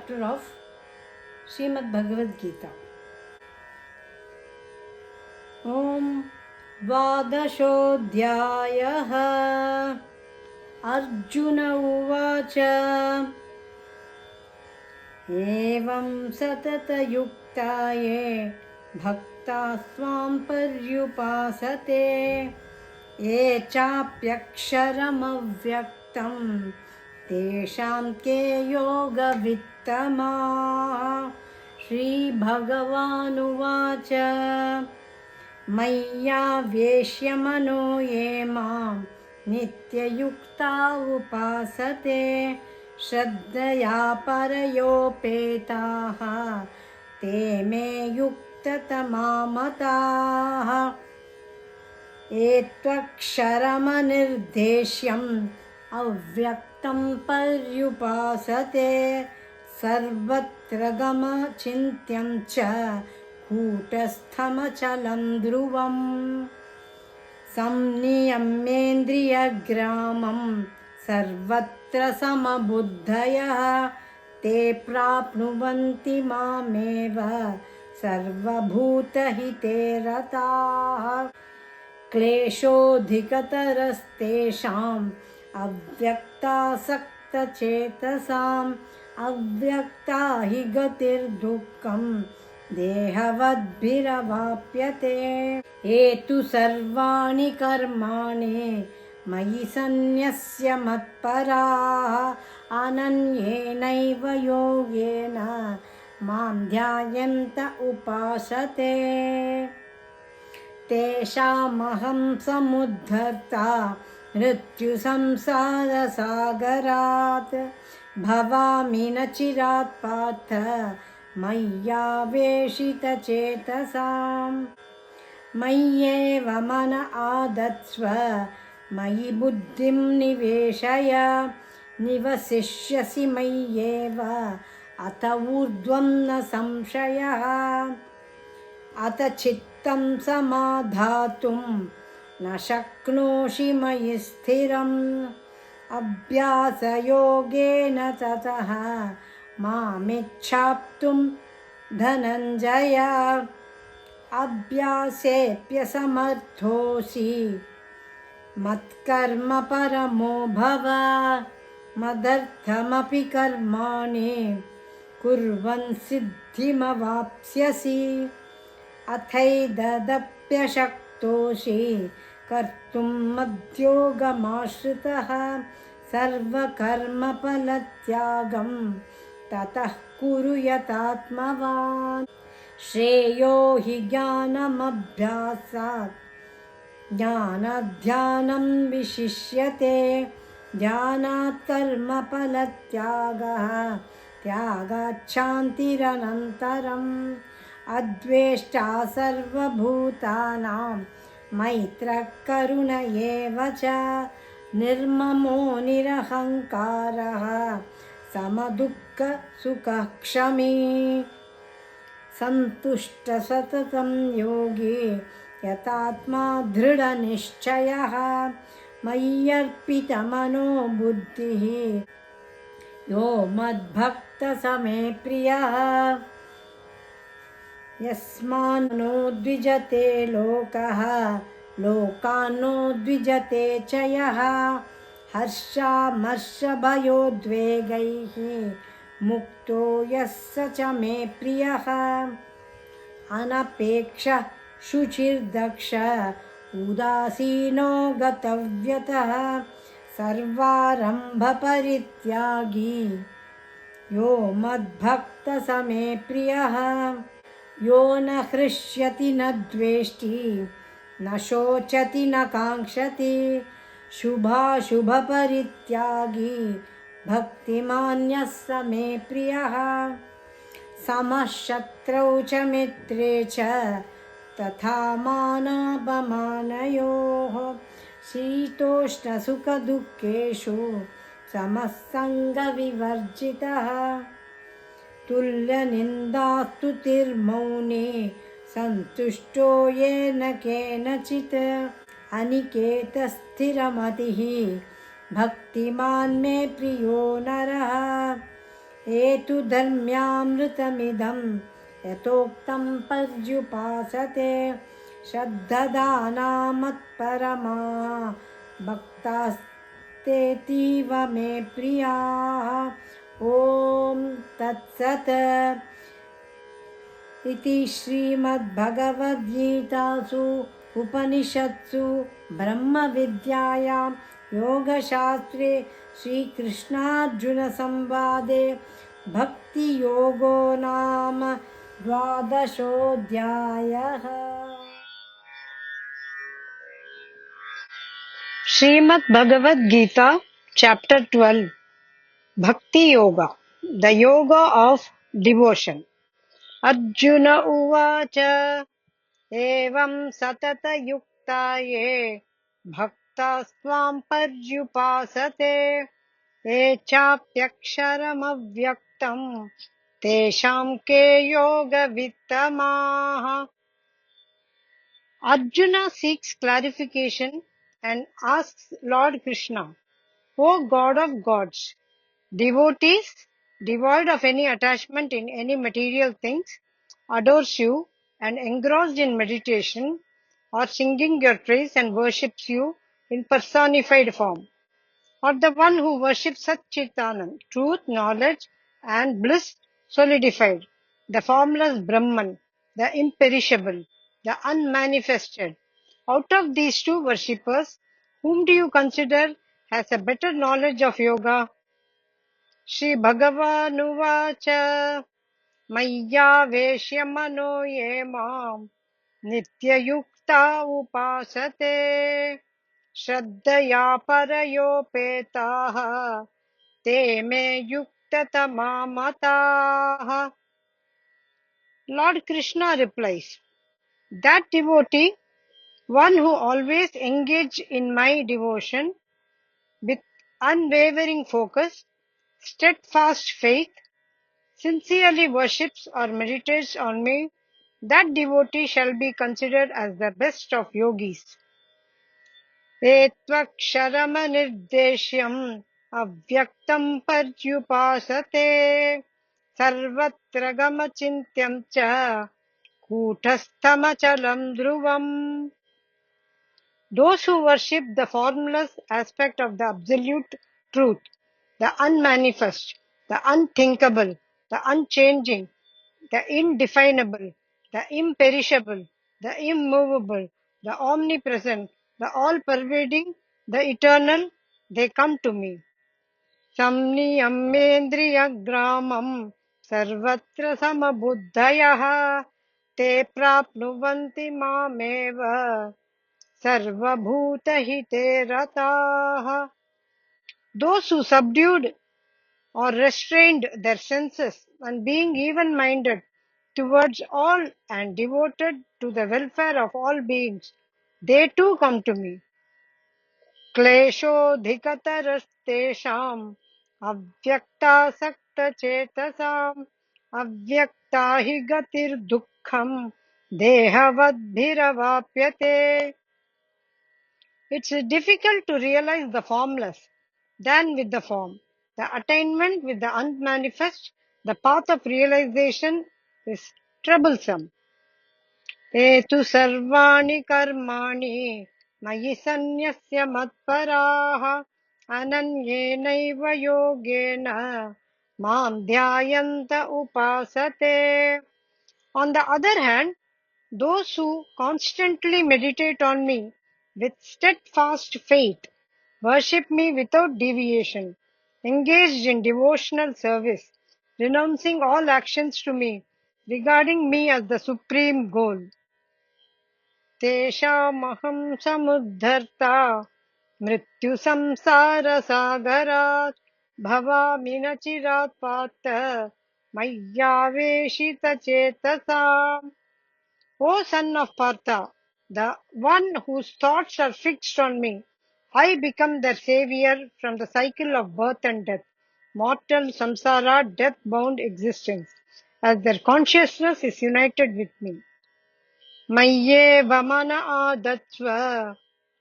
chapter of Srimad Bhagavad Gita. Om Dvadashodhyayah Arjuna Uvacha Evam Satatayuktaye Bhakta Swam Paryupasate Ye Chapyaksharam Avyaktam Tesham Ke Yoga Vittama Shri Bhagavan Uvacha Maya Veshyamano Ye Mam Nityayukta Upasate Shraddhaya Parayopetaha Te Me Yuktatamamataha Etvaksharamanirdeshyam Avyaktam Paryupasate Sarvatra Gama Chintyam Cha Kutasthamachalam Dhruvam Samniyamendriya Gramam Sarvatra Samabuddhaya Te Prapnuvanti Mameva Sarvabhutahite Rataha Kleshodhikatarastesham Avyaktasaktachetasam Avyakta hi gatir dukkam Dehavadbhiravapyate Etu sarvani karmani Mayi sanyasya matparaha Ananyenaiva yogena Mam dhyayanta upasate Teshamaham samudharta Mrityu samsara sagarat Bhavami nachirat patha Maya veshita chetasam Mayyeva mana adatsva Mayi buddhim niveshaya Nivasishyasi mayyeva Ata urdhvam na samshaya Ata chittam samadhatum Na shaknoshi mayi sthiram Abhyasa yogena tataha Mamichhaptum dhananjaya Abhyasepya samarthosi Matkarma paramo bhava Madarthamapi karmani Kurvan siddhimavapsyasi Athaidadapyashaktoshi Kartum madhyogamashritah Sarvakarma palatyagam Tatah kuru yatatmavan Shreyo hi jnanam abhyasat Jnanadhyanam vishishyate Jnanat karma palatyagah Tyagachantiranantaram Adveshta sarvabhutanam Maitra karuna yevacha Nirmamo nirahankaraha Samadukka sukha kshami Santushta satatam yogi Yatatma dhrida nishchayaha Mayyarpita mano buddhihi Yo madbhakta same priyaha Yasmano dvijate lokaha Lokano dvijate chayaha Harsha marsha bhayodvegaihi Mukto yassa cha me priyaha Anapeksha shuchir daksha Udasino gatavyataha Sarvarambha parityagi Yo madbhakta same priyaha Yo na hrishyati na dveshti Na shochati na kankshati Shubha shubha parityagi Bhaktimanyas same priyaha Samashatrau cha mitre cha Tatha manapamanayoh Shitoshna sukha dukkeshu Samasanga vivarjitaha Tulya nindastutir mauni Santushto yena kenachit Aniketa sthiramatihi Bhaktiman me priyo naraha एतु धर्म्यामृतमिदं यथोक्तं पर्युपासते श्रद्धदानामत्परमा भक्तास्तेतीव मे प्रियाः। ॐ तत्सत् इति श्रीमद्भगवद्गीतासु उपनिषत्सु ब्रह्मविद्यायां योगशास्त्रे श्रीकृष्णार्जुनसंवादे भक्तियोगो नाम द्वादशोऽध्यायः। Srimad Bhagavad Gita, Chapter 12, Bhakti Yoga, the Yoga of Devotion. Arjuna Uvacha Evam Satata Yukta Ye Bhakta Swam Parjupasate Echapyaksharam Avyaktam Tesham Ke Yoga Vittamaha. Arjuna seeks clarification and asks Lord Krishna, O God of gods, devotees, devoid of any attachment in any material things, adores you and engrossed in meditation or singing your praise and worships you in personified form, or the one who worships Satchitanand, truth, knowledge and bliss solidified, the formless Brahman, the imperishable, the unmanifested. Out of these two worshippers, whom do you consider has a better knowledge of yoga? Shri Bhagavanuvāca Mayyāveshya mano ye mam nityayukta upasate Shraddhaya parayopetaha te me yuktatama mataha. Lord Krishna replies, that devotee, one who always engaged in my devotion with unwavering focus, steadfast faith, sincerely worships or meditates on me, that devotee shall be considered as the best of yogis. Etvaksharamanirdeshyam avyaktam paryupasate sarvatra gamachintyam cha kūtasthamachalam dhruvam. Those who worship the formless aspect of the absolute truth, the unmanifest, the unthinkable, the unchanging, the indefinable, the imperishable, the immovable, the omnipresent, the all-pervading, the eternal, they come to me. Samniyamendriyagramam sarvatra samabuddhayaha te prapnuvanti mameva sarvabhutahite rataha. Those who subdued or restrained their senses and being even-minded towards all and devoted to the welfare of all beings, they too come to me. Kleshodhikatarastesham avyaktasakta chetasam avyakta hi gatir dukkham dehavadbhiravapyate. It's difficult to realize the formless than with the form. The attainment with the unmanifest, the path of realization is troublesome. Etu sarvani karmani mayi sanyasya matparaha ananyenaiva yogena mam dhyayanta upasate. On the other hand, those who constantly meditate on me with steadfast faith, worship me without deviation, engaged in devotional service, renouncing all actions to me, regarding me as the supreme goal. Teshamaham samudharta mrityu samsara sagarat bhavami nachirat pata mayyaveshita chetasam. O son of Partha, the one whose thoughts are fixed on me, I become their savior from the cycle of birth and death, mortal samsara, death-bound existence, as their consciousness is united with me. Mayyeva mana ādatva,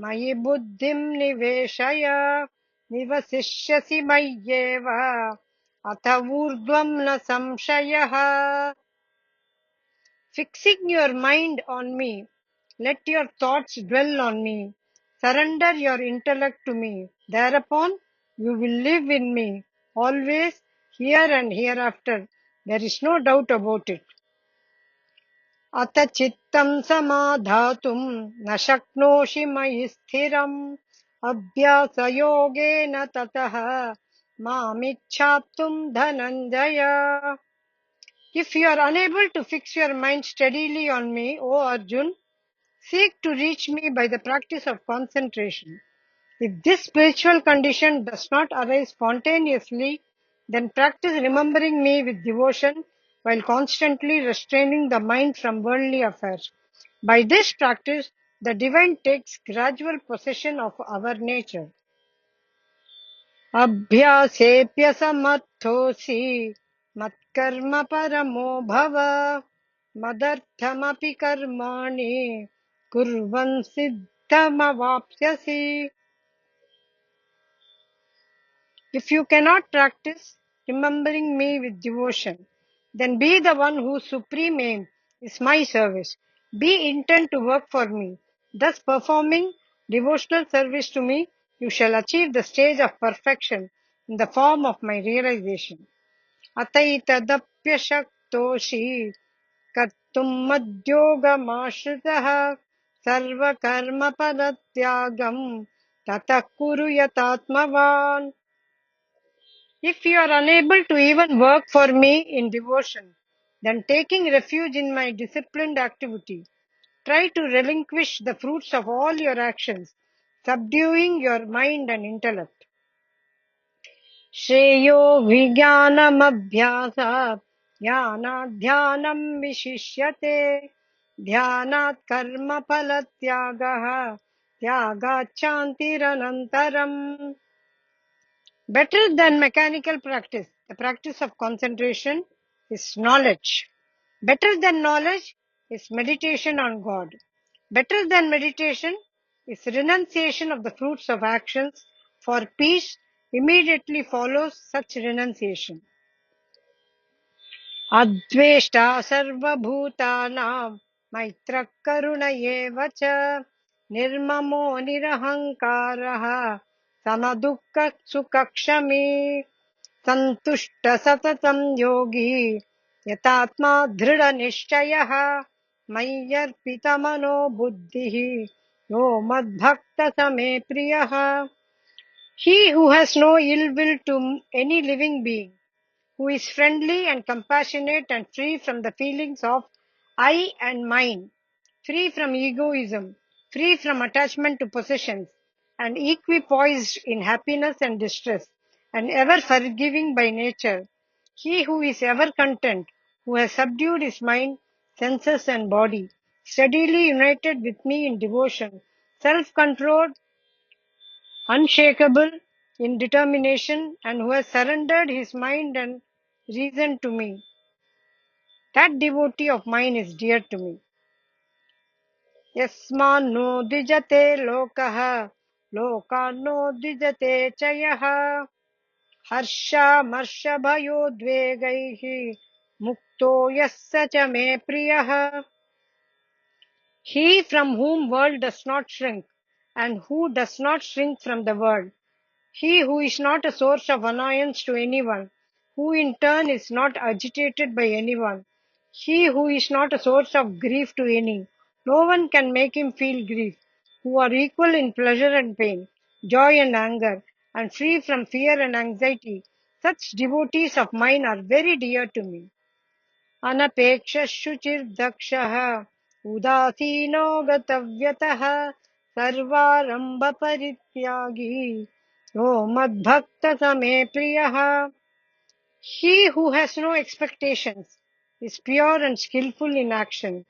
mayi buddhim niveshaya, nivasishyasi mayyeva, अथ ऊर्ध्वं न संशयः. Fixing your mind on me, let your thoughts dwell on me. Surrender your intellect to me. Thereupon you will live in me, always, here and hereafter. There is no doubt about it. अथ चित्तं समाधातुं न शक्नोषि मयि स्थिरम् अभ्यासयोगेन ततः मामिच्छाप्तुं Dhananjaya. If you are unable to fix your mind steadily on me, O Arjun, seek to reach me by the practice of concentration. If this spiritual condition does not arise spontaneously, then practice remembering me with devotion while constantly restraining the mind from worldly affairs. By this practice, the divine takes gradual possession of our nature. अभ्यासेऽप्यसमर्थोऽसि मत्कर्म परमो भव मदर्थमपि कर्माणि कुर्वन् सिद्धमवाप्स्यसि. If you cannot practice remembering me with devotion, then be the one whose supreme aim is my service. Be intent to work for me. Thus performing devotional service to me, you shall achieve the stage of perfection in the form of my realization. अतैतदप्यशक्तोषि कर्तुम् मद्योगमाश्रितः सर्वकर्मफलत्यागम् ततः कुरु यतात्मवान्. If you are unable to even work for me in devotion, then taking refuge in my disciplined activity, try to relinquish the fruits of all your actions, subduing your mind and intellect. श्रेयो विज्ञानमभ्यासात् ज्ञानात् ध्यानं विशिष्यते ध्यानात् कर्मफलत्यागः त्यागात् शान्तिरनन्तरम्. Better than mechanical practice, the practice of concentration is knowledge. Better than knowledge is meditation on God. Better than meditation is renunciation of the fruits of actions, for peace immediately follows such renunciation. अद्वेष्टा सर्वभूतानां मैत्रः करुण एव च निर्ममो निरहङ्कारः समदुःखः सुखक्षमी सन्तुष्ट सततं योगी यतात्मा दृढनिश्चयः मय्यर्पितमनो बुद्धिः यो मद्भक्त स मे प्रियः. He who has no ill will to any living being, who is friendly and compassionate and free from the feelings of I and mine, free from egoism, free from attachment to possessions, and equipoised in happiness and distress, and ever forgiving by nature. He who is ever content, who has subdued his mind, senses, and body, steadily united with me in devotion, self-controlled, unshakable in determination, and who has surrendered his mind and reason to me. That devotee of mine is dear to me. यस्मान्नो द्विजते लोकः लोकान्नो द्विजते च यः हर्षामर्षभयोद्वेगैः मुक्तो यः स च मे प्रियः. He from whom world does not shrink and who does not shrink from the world. He who is not a source of annoyance to anyone, who in turn is not agitated by anyone. He who is not a source of grief to any, no one can make him feel grief, who are equal in pleasure and pain, joy and anger, and free from fear and anxiety. Such devotees of mine are very dear to me. अनपेक्षः शुचिर्दक्षः उदासीनो गतव्यतः सर्वारम्भपरित्यागी यो मद्भक्त स मे प्रियः. He who has no expectations is pure and skillful in action,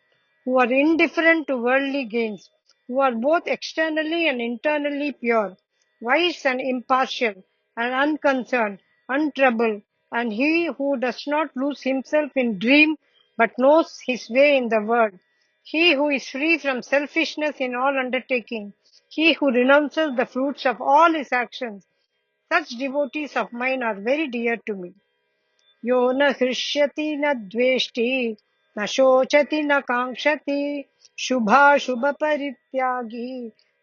who are indifferent to worldly gains, who are both externally and internally pure, wise and impartial, and unconcerned, untroubled, and he who does not lose himself in dream but knows his way in the world, he who is free from selfishness in all undertaking, he who renounces the fruits of all his actions. Such devotees of mine are very dear to me. यो न हृष्यति न द्वेष्टि न शोचति न काङ्क्षति शुभाशुभपरित्यागी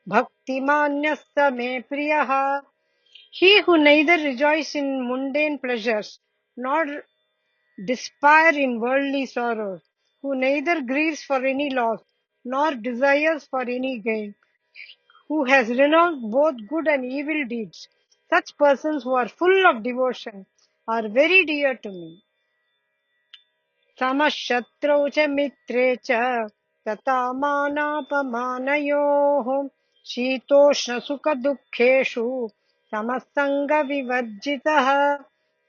भक्तिमान्यः स मे प्रियः. He who neither rejoices in mundane pleasures nor despair in worldly sorrows, who neither grieves for any loss nor desires for any gain, who has renounced both good and evil deeds. Such persons who are full of devotion are very dear to me. समशत्रौ च मित्रे च तथा मानापमानयोः शीतोष्णसुखदुःखेषु समसङ्गविवर्जितः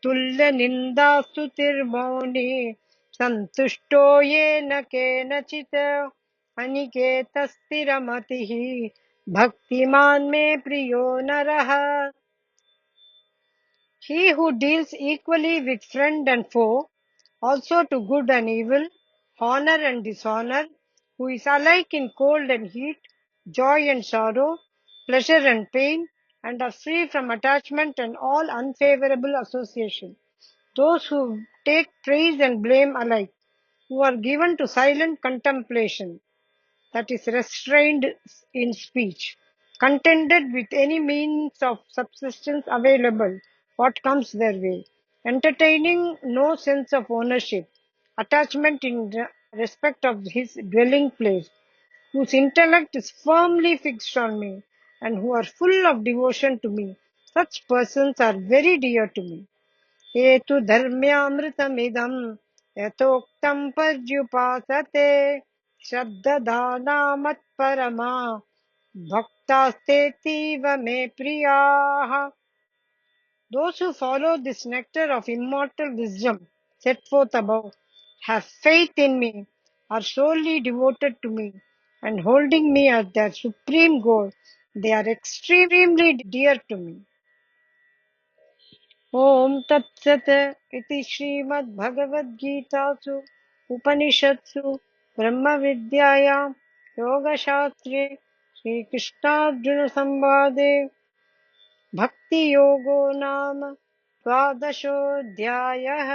तुल्यनिन्दास्तुतिर्मौनी सन्तुष्टो येन केनचित् अनिकेतस्थिरमतिः भक्तिमान् मे प्रियो नरः. He who deals equally with friend and foe, also to good and evil, honor and dishonor, who is alike in cold and heat, joy and sorrow, pleasure and pain, and are free from attachment and all unfavorable association. Those who take praise and blame alike, who are given to silent contemplation, that is restrained in speech, contented with any means of subsistence available, what comes their way, entertaining no sense of ownership, attachment in respect of his dwelling place, whose intellect is firmly fixed on me, and who are full of devotion to me. Such persons are very dear to me. ये तु धर्म्यामृतमिदं यथोक्तं पर्युपासते श्रद्धदाना मत्परमा भक्तास्तेतीव मे प्रियाः. Those who follow this nectar of immortal wisdom set forth above have faith in me, are solely devoted to me, and holding me as their supreme goal, they are extremely dear to me. ॐ तत्सत् इति श्रीमद्भगवद्गीतासु उपनिषत्सु ब्रह्मविद्यायां योगशास्त्रे श्रीकृष्णार्जुनसंवादे भक्तियोगो नाम द्वादशोऽध्यायः.